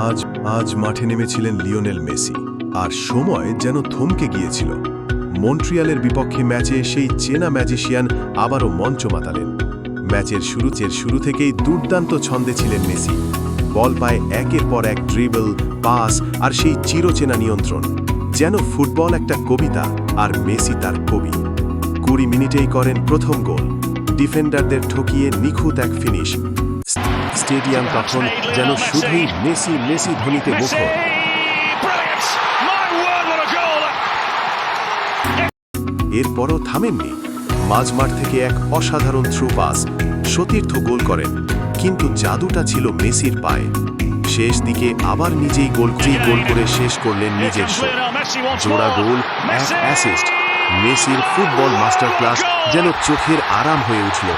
আজ মাঠে নেমেছিলেন লিওনেল মেসি, আর সময় যেন থমকে গিয়েছিল। মন্ট্রিয়ালের বিপক্ষে ম্যাচে সেই চেনা ম্যাজিশিয়ান আবারও মঞ্চ মাতালেন। ম্যাচের শুরু থেকেই দুর্দান্ত ছন্দে ছিলেন মেসি। বল পায় একের পর এক ড্রিবল, পাস আর সেই চিরচেনা নিয়ন্ত্রণ। যেন ফুটবল একটা কবিতা, আর মেসি তার কবি। ২০ মিনিটেই করেন প্রথম গোল, ডিফেন্ডারদের ঠকিয়ে নিখুঁত এক ফিনিশ। স্টেডিয়াম তখন যেন শুধুই মেসি মেসি ধ্বনিতে মুখর। এরপরও থামেননি। মাঝমাঠ থেকে এক অসাধারণ থ্রু পাস, সতীর্থ গোল করেন, কিন্তু জাদুটা ছিল মেসির পায়ে। শেষ দিকে আবার নিজেই গোল করে শেষ করলেন নিজের শো। জোড়া গোল, এক অ্যাসিস্ট। মেসির ফুটবল মাস্টার ক্লাস যেন চোখের আরাম হয়ে উঠল।